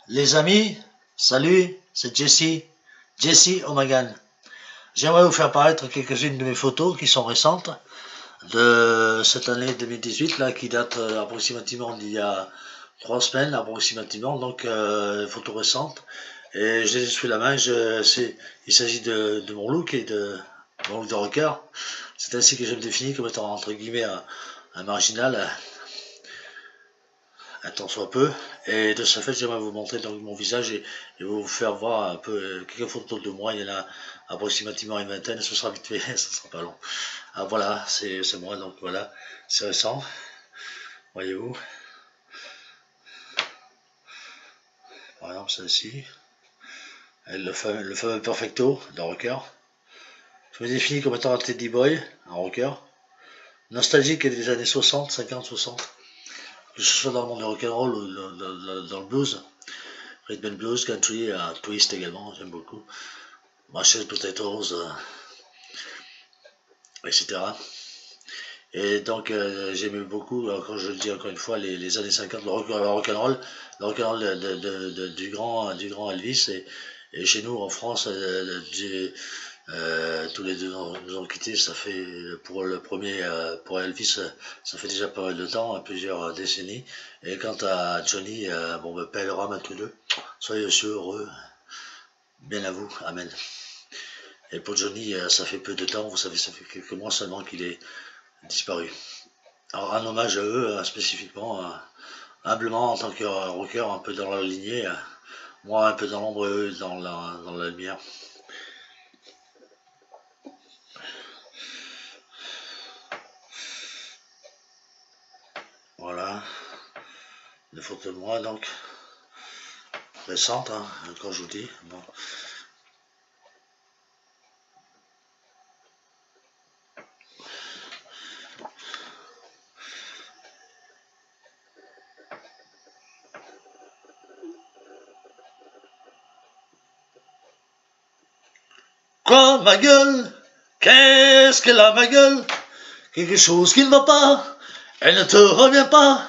Les amis, salut, c'est Jesse Omagan. J'aimerais vous faire paraître quelques-unes de mes photos qui sont récentes de cette année 2018 là, qui date approximativement d'il y a 3 semaines approximativement, donc photos récentes. Et je les ai sous la main. Il s'agit de mon look et de mon look de rocker. C'est ainsi que je me définis comme étant entre guillemets un marginal, un tant soit peu. Et de ce fait, j'aimerais vous montrer donc mon visage et vous faire voir un peu quelques photos de moi. Il y en a approximativement une vingtaine, ce sera vite fait, ce sera pas long. Ah voilà, c'est moi, donc voilà, c'est récent, voyez-vous. Par exemple, celle-ci, le fameux Perfecto de rocker. Je me définis comme étant un Teddy Boy, un rocker, nostalgique des années 60, 50, 60, que ce soit dans le monde du rock'n'roll ou dans le blues, rhythm and blues, country, twist également, j'aime beaucoup. Mashed Potatoes, etc. Et donc j'aimais beaucoup, quand je le dis encore une fois, les années 50, le rock'n'roll, du grand Elvis. Et chez nous en France, tous les deux nous ont quittés. Ça fait pour le premier, pour Elvis, ça fait déjà pas mal de temps, plusieurs décennies. Et quant à Johnny, bon, ben, paix le rame à tous deux. Soyez heureux, bien à vous, amen. Et pour Johnny, ça fait peu de temps, vous savez, ça fait quelques mois seulement qu'il est disparu. Alors un hommage à eux, spécifiquement, humblement en tant que rocker, un peu dans la lignée, moi un peu dans l'ombre et eux dans la lumière. Voilà, des photos de moi donc, récentes, hein, quand je vous dis. Bon. Quoi, ma gueule? Qu'est-ce qu'elle a, ma gueule? Quelque chose qui ne va pas, elle ne te revient pas.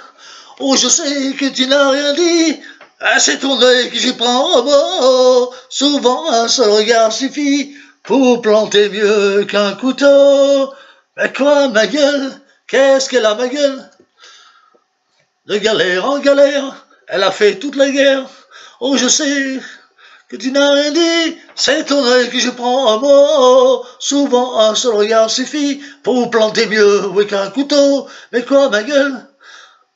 Oh, je sais que tu n'as rien dit. Ah, c'est ton œil que j'y prends au mot. Souvent, un seul regard suffit pour planter mieux qu'un couteau. Mais quoi, ma gueule? Qu'est-ce qu'elle a, ma gueule? De galère en galère, elle a fait toute la guerre. Oh, je sais que tu n'as rien dit, c'est ton œil que je prends à mot. Souvent un seul regard suffit pour planter mieux qu'un couteau. Mais quoi, ma gueule?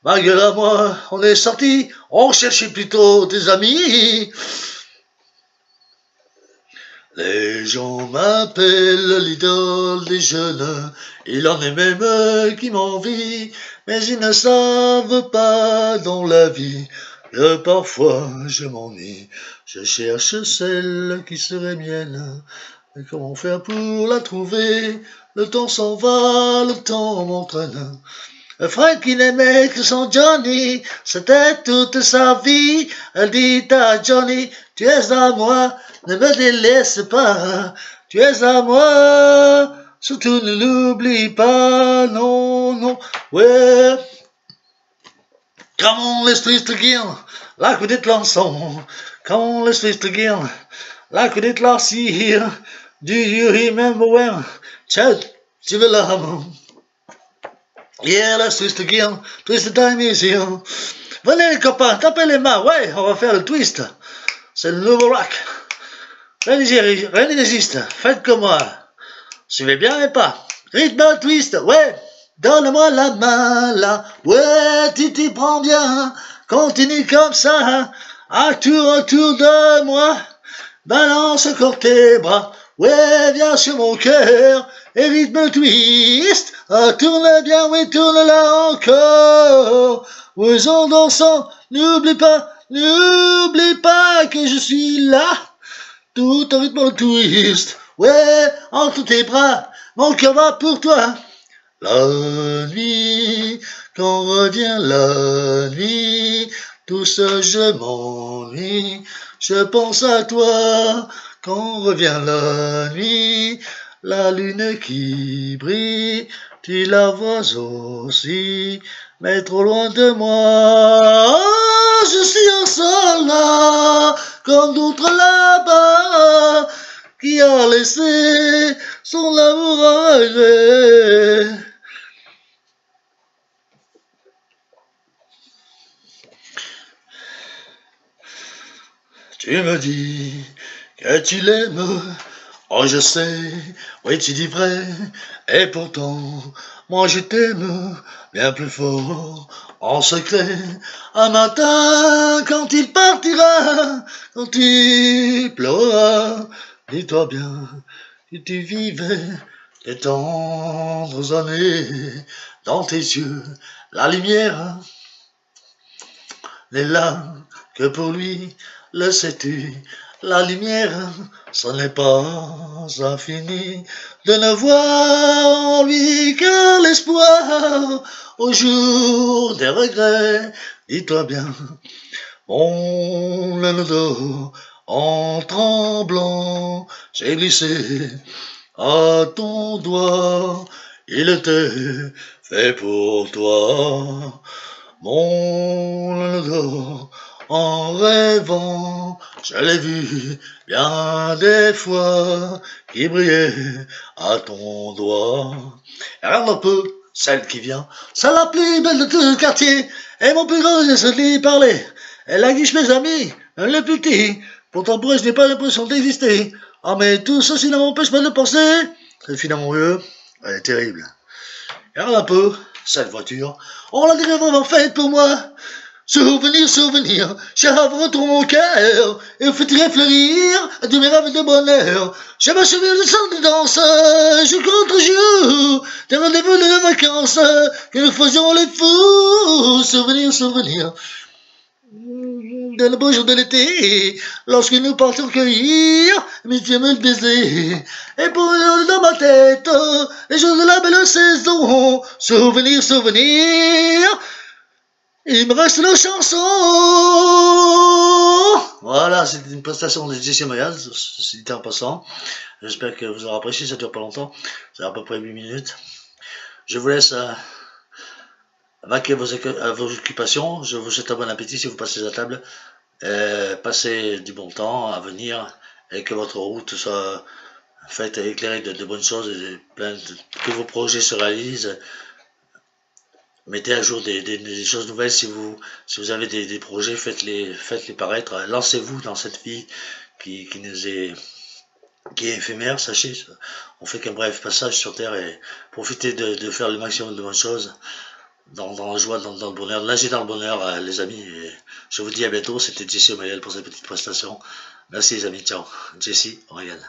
Ma gueule à moi, on est sortis, on cherchait plutôt des amis. Les gens m'appellent l'idole des jeunes, il en est même qui m'envient, mais ils ne savent pas dans la vie que parfois je m'ennuie. Je cherche celle qui serait mienne, mais comment faire pour la trouver? Le temps s'en va, le temps m'entraîne. Frankie n'aimait que son Johnny, c'était toute sa vie. Elle dit à Johnny, tu es à moi, ne me délaisse pas, tu es à moi, surtout ne l'oublie pas, non, non, ouais. Come on, let's twist again, like we did last song. Come on, let's twist again, like we did last year. Do you remember when? Child, tu veux l'amour? Yeah, let's twist again. Twist the time is here. Venez les copains, tapez les mains. Ouais, on va faire le twist. C'est le nouveau rock. Rien n'y résiste. Faites comme moi. Suivez bien et pas. Rythme twist. Ouais. Donne-moi la main là. Ouais, tu t'y prends bien. Continue comme ça. À tour autour de moi. Balance encore tes bras. Ouais, viens sur mon cœur. Et rythme twist. Tourne bien, oui, tourne là encore. Faisons dansant, n'oublie pas que je suis là. Tout en rythme twist. Ouais, entre tes bras, mon cœur va pour toi. La nuit, quand revient la nuit, tout seul je m'ennuie. Je pense à toi, quand revient la nuit, la lune qui brille, tu la vois aussi, mais trop loin de moi. je suis un soldat, comme d'autres là-bas, qui a laissé son amour à regret. Tu me dis que tu l'aimes, oh je sais, oui tu dis vrai, et pourtant, moi je t'aime bien plus fort, en secret. Un matin, quand il partira, quand il pleurera, dis-toi bien que tu vivais des tendres années, dans tes yeux, la lumière n'est là que pour lui, le sais-tu, la lumière, ce n'est pas infini, de ne voir en lui que l'espoir, au jour des regrets, dis-toi bien, mon laine d'or, en tremblant, j'ai glissé à ton doigt, il était fait pour toi. Mon dos, en rêvant, je l'ai vu bien des fois, qui brillait à ton doigt. Et regarde un peu, celle qui vient, c'est la plus belle de tout le quartier, et mon plus grand, c'est de lui parler. Elle a guiche mes amis, le plus petit, pourtant pour elle, je n'ai pas l'impression d'exister. Ah mais tout ceci ne m'empêche pas de penser, cette fille amoureux, elle est terrible. Et regarde un peu, cette voiture, on la dirait vraiment faite pour moi. Souvenir, souvenir, j'avre ton cœur, et fait fleurir de mes rêves de bonheur. Je me souviens de son danse, jour contre jour, des rendez-vous de vacances, que nous faisions les fous. Souvenir, souvenir, de le beau jour de l'été, lorsque nous partions cueillir, mes yeux me baiser. Et pour dans ma tête, les jours de la belle saison, souvenir, souvenir, il me reste nos chansons. Voilà, c'était une prestation de Jessie Mayall, ceci dit en passant. J'espère que vous aurez apprécié, ça dure pas longtemps, c'est à peu près 8 minutes. Je vous laisse vaquer à vos occupations. Je vous souhaite un bon appétit si vous passez à table. Passez du bon temps à venir et que votre route soit faite et éclairée de bonnes choses et que vos projets se réalisent. Mettez à jour des choses nouvelles si vous avez des projets, faites-les paraître. Lancez-vous dans cette vie qui est éphémère, sachez. On fait qu'un bref passage sur Terre et profitez de faire le maximum de bonnes choses dans la joie, dans le bonheur. Nagez dans le bonheur, les amis. Et je vous dis à bientôt. C'était Jessie Mayall pour cette petite prestation. Merci les amis. Ciao. Jessie Mayall.